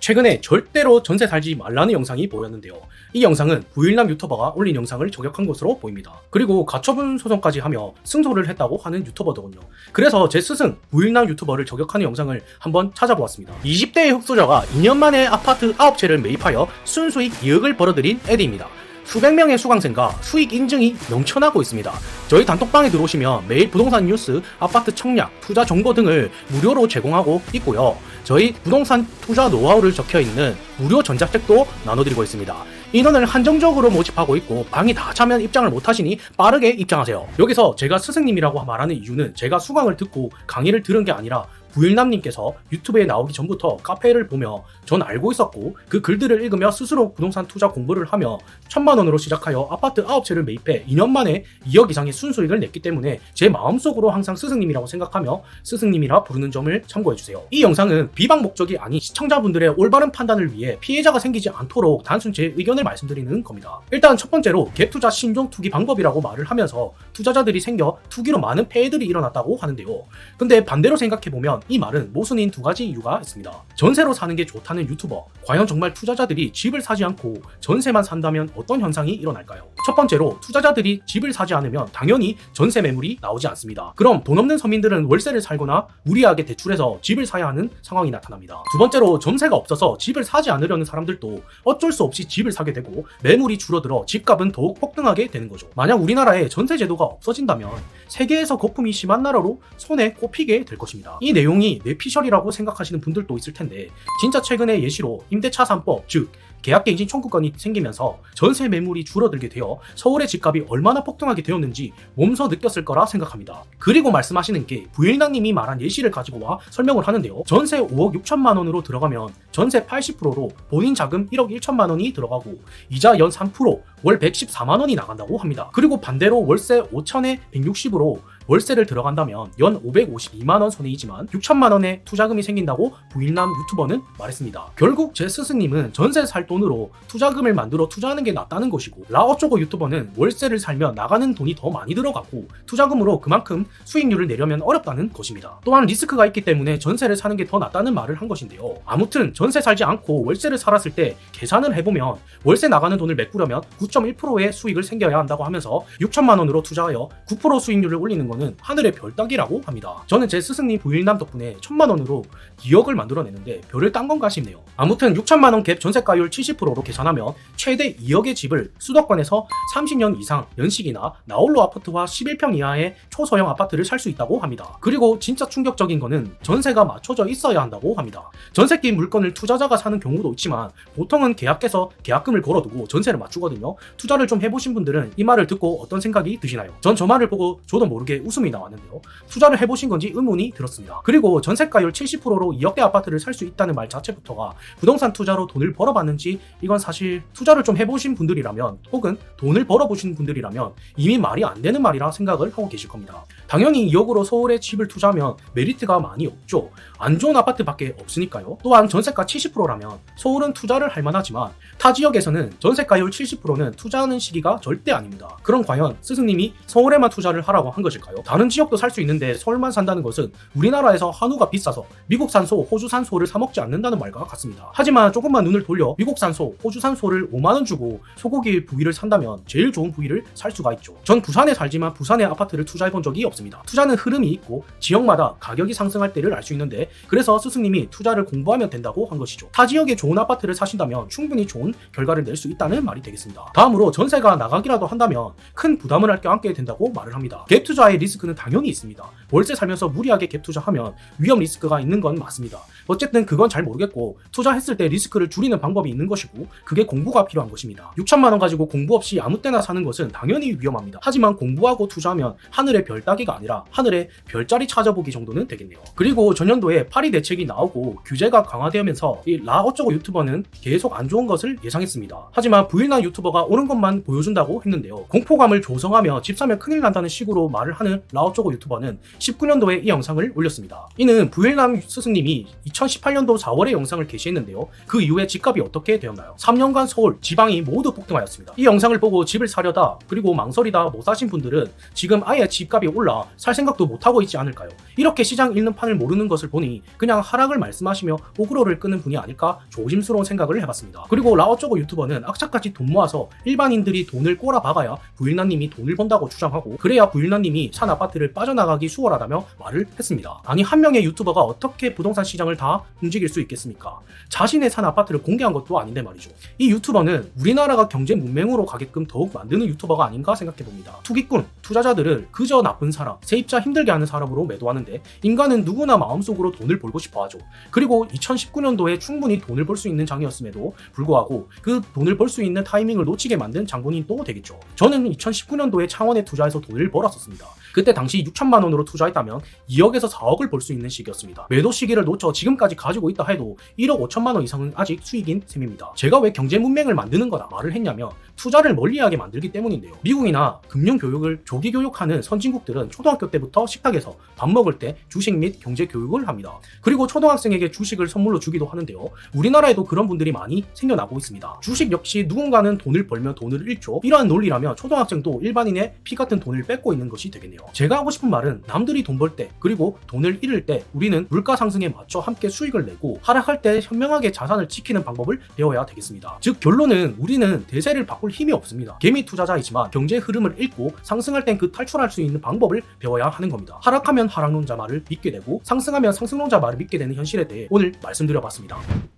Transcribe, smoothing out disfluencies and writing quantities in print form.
최근에 절대로 전세 살지 말라는 영상이 보였는데요. 이 영상은 부일남 유튜버가 올린 영상을 저격한 것으로 보입니다. 그리고 가처분 소송까지 하며 승소를 했다고 하는 유튜버더군요. 그래서 제 스승 부일남 유튜버를 저격하는 영상을 한번 찾아보았습니다. 20대의 흑수저가 2년 만에 아파트 9채를 매입하여 순수익 2억을 벌어들인 에디입니다. 수백 명의 수강생과 수익 인증이 넘쳐나고 있습니다. 저희 단톡방에 들어오시면 매일 부동산 뉴스, 아파트 청약, 투자 정보 등을 무료로 제공하고 있고요. 저희 부동산 투자 노하우를 적혀있는 무료 전자책도 나눠드리고 있습니다. 인원을 한정적으로 모집하고 있고 방이 다 차면 입장을 못하시니 빠르게 입장하세요. 여기서 제가 스승님이라고 말하는 이유는 제가 수강을 듣고 강의를 들은 게 아니라 부일남님께서 유튜브에 나오기 전부터 카페를 보며 전 알고 있었고 그 글들을 읽으며 스스로 부동산 투자 공부를 하며 1,000만원으로 시작하여 아파트 9채를 매입해 2년 만에 2억 이상의 순수익을 냈기 때문에 제 마음속으로 항상 스승님이라고 생각하며 스승님이라 부르는 점을 참고해주세요. 이 영상은 비방 목적이 아닌 시청자분들의 올바른 판단을 위해 피해자가 생기지 않도록 단순 제 의견을 말씀드리는 겁니다. 일단 첫 번째로 갭투자 신종 투기 방법이라고 말을 하면서 투자자들이 생겨 투기로 많은 폐해들이 일어났다고 하는데요. 근데 반대로 생각해보면 이 말은 모순인 두 가지 이유가 있습니다. 전세로 사는 게 좋다는 유튜버, 과연 정말 투자자들이 집을 사지 않고 전세만 산다면 어떤 현상이 일어날까요? 첫 번째로 투자자들이 집을 사지 않으면 당연히 전세 매물이 나오지 않습니다. 그럼 돈 없는 서민들은 월세를 살거나 무리하게 대출해서 집을 사야 하는 상황이 나타납니다. 두 번째로 전세가 없어서 집을 사지 않으려는 사람들도 어쩔 수 없이 집을 사게 되고 매물이 줄어들어 집값은 더욱 폭등하게 되는 거죠. 만약 우리나라에 전세 제도가 없어진다면 세계에서 거품이 심한 나라로 손에 꼽히게 될 것입니다. 이 내용이 뇌피셜이라고 생각하시는 분들도 있을 텐데 진짜 최근에 예시로 임대차 3법, 즉 계약갱신 청구권이 생기면서 전세 매물이 줄어들게 되어 서울의 집값이 얼마나 폭등하게 되었는지 몸소 느꼈을 거라 생각합니다. 그리고 말씀하시는 게 부일남님이 말한 예시를 가지고 와 설명을 하는데요. 전세 5억 6천만 원으로 들어가면 전세 80%로 본인 자금 1억 1천만 원이 들어가고 이자 연 3%, 월 114만 원이 나간다고 합니다. 그리고 반대로 월세 5천에 160으로 월세를 들어간다면 연 552만 원 손해이지만 6천만 원의 투자금이 생긴다고 부일남 유튜버는 말했습니다. 결국 제 스승님은 전세 살 돈으로 투자금을 만들어 투자하는 게 낫다는 것이고 라어쪼고 유튜버는 월세를 살면 나가는 돈이 더 많이 들어가고 투자금으로 그만큼 수익률을 내려면 어렵다는 것입니다. 또한 리스크가 있기 때문에 전세를 사는 게 더 낫다는 말을 한 것인데요. 아무튼 전세 살지 않고 월세를 살았을 때 계산을 해보면 월세 나가는 돈을 메꾸려면 9.1%의 수익을 생겨야 한다고 하면서 6천만 원으로 투자하여 9% 수익률을 올리는 건 하늘의 별 따기라고 합니다. 저는 제 스승님 부일남 덕분에 1,000만 원으로 2억을 만들어내는데 별을 딴 건가 싶네요. 아무튼 6천만 원 갭 전세가율 70%로 계산하면 최대 2억의 집을 수도권에서 30년 이상 연식이나 나홀로 아파트와 11평 이하의 초소형 아파트를 살 수 있다고 합니다. 그리고 진짜 충격적인 거는 전세가 맞춰져 있어야 한다고 합니다. 전세 끼 물건을 투자자가 사는 경우도 있지만 보통은 계약해서 계약금을 걸어두고 전세를 맞추거든요. 투자를 좀 해보신 분들은 이 말을 듣고 어떤 생각이 드시나요? 전 저 말을 보고 저도 모르게 웃음이 나왔는데요. 투자를 해보신 건지 의문이 들었습니다. 그리고 전세가율 70%로 2억대 아파트를 살 수 있다는 말 자체부터가 부동산 투자로 돈을 벌어봤는지 이건 사실 투자를 좀 해보신 분들이라면 혹은 돈을 벌어보신 분들이라면 이미 말이 안 되는 말이라 생각을 하고 계실 겁니다. 당연히 2억으로 서울에 집을 투자하면 메리트가 많이 없죠. 안 좋은 아파트밖에 없으니까요. 또한 전세가 70%라면 서울은 투자를 할 만하지만 타 지역에서는 전세가율 70%는 투자하는 시기가 절대 아닙니다. 그럼 과연 스승님이 서울에만 투자를 하라고 한 것일까요? 다른 지역도 살 수 있는데 서울만 산다는 것은 우리나라에서 한우가 비싸서 미국산 소, 호주산 소를 사 먹지 않는다는 말과 같습니다. 하지만 조금만 눈을 돌려 미국산 소, 호주산 소를 5만 원 주고 소고기 부위를 산다면 제일 좋은 부위를 살 수가 있죠. 전 부산에 살지만 부산의 아파트를 투자해 본 적이 없습니다. 투자는 흐름이 있고 지역마다 가격이 상승할 때를 알 수 있는데 그래서 스승님이 투자를 공부하면 된다고 한 것이죠. 타 지역에 좋은 아파트를 사신다면 충분히 좋은 결과를 낼 수 있다는 말이 되겠습니다. 다음으로 전세가 나가기라도 한다면 큰 부담을 안게 된다고 말을 합니다. 갭 투자의 리스크는 당연히 있습니다. 월세 살면서 무리하게 갭 투자하면 위험 리스크가 있는 건 맞습니다. 어쨌든 그건 잘 모르겠고 투자했을 때 리스크를 줄이는 방법이 있는 것이고 그게 공부가 필요한 것입니다. 6천만 원 가지고 공부 없이 아무 때나 사는 것은 당연히 위험합니다. 하지만 공부하고 투자하면 하늘의 별 따기가 아니라 하늘의 별자리 찾아보기 정도는 되겠네요. 그리고 전년도에 파리 대책이 나오고 규제가 강화되면서 이 라어쩌고 유튜버는 계속 안 좋은 것을 예상했습니다. 하지만 부일남 유튜버가 옳은 것만 보여준다고 했는데요. 공포감을 조성하며 집 사면 큰일 난다는 식으로 말을 하는 하는 라오쪼고 유튜버는 19년도에 이 영상을 올렸습니다. 이는 부일남 스승님이 2018년도 4월에 영상을 게시했는데요. 그 이후에 집값이 어떻게 되었나요? 3년간 서울, 지방이 모두 폭등하였습니다. 이 영상을 보고 집을 사려다 그리고 망설이다 못 사신 분들은 지금 아예 집값이 올라 살 생각도 못하고 있지 않을까요? 이렇게 시장 읽는 판을 모르는 것을 보니 그냥 하락을 말씀하시며 호구로를 끄는 분이 아닐까 조심스러운 생각을 해봤습니다. 그리고 라오쪼고 유튜버는 악착같이 돈 모아서 일반인들이 돈을 꼬라박아야 부일남님이 돈을 번다고 주장하고 그래야 부일남님이 산 아파트를 빠져나가기 수월하다며 말을 했습니다. 아니 한 명의 유튜버가 어떻게 부동산 시장을 다 움직일 수 있겠습니까? 자신의 산 아파트를 공개한 것도 아닌데 말이죠. 이 유튜버는 우리나라가 경제 문맹으로 가게끔 더욱 만드는 유튜버가 아닌가 생각해봅니다. 투기꾼, 투자자들을 그저 나쁜 사람, 세입자 힘들게 하는 사람으로 매도하는데 인간은 누구나 마음속으로 돈을 벌고 싶어 하죠. 그리고 2019년도에 충분히 돈을 벌 수 있는 장이었음에도 불구하고 그 돈을 벌 수 있는 타이밍을 놓치게 만든 장본인이 또 되겠죠. 저는 2019년도에 창원에 투자해서 돈을 벌었었습니다. 그때 당시 6천만 원으로 투자했다면 2억에서 4억을 벌 수 있는 시기였습니다. 매도 시기를 놓쳐 지금까지 가지고 있다 해도 1억 5천만 원 이상은 아직 수익인 셈입니다. 제가 왜 경제 문맹을 만드는 거다 말을 했냐면 투자를 멀리하게 만들기 때문인데요. 미국이나 금융교육을 조기 교육하는 선진국들은 초등학교 때부터 식탁에서 밥 먹을 때 주식 및 경제 교육을 합니다. 그리고 초등학생에게 주식을 선물로 주기도 하는데요. 우리나라에도 그런 분들이 많이 생겨나고 있습니다. 주식 역시 누군가는 돈을 벌면 돈을 잃죠. 이러한 논리라면 초등학생도 일반인의 피 같은 돈을 뺏고 있는 것이 되겠네요. 제가 하고 싶은 말은 남들이 돈 벌 때 그리고 돈을 잃을 때 우리는 물가 상승에 맞춰 함께 수익을 내고 하락할 때 현명하게 자산을 지키는 방법을 배워야 되겠습니다. 즉 결론은 우리는 대세를 바꿀 힘이 없습니다. 개미 투자자이지만 경제 흐름을 읽고 상승할 땐 그 탈출할 수 있는 방법을 배워야 하는 겁니다. 하락하면 하락론자 말을 믿게 되고 상승하면 상승론자 말을 믿게 되는 현실에 대해 오늘 말씀드려봤습니다.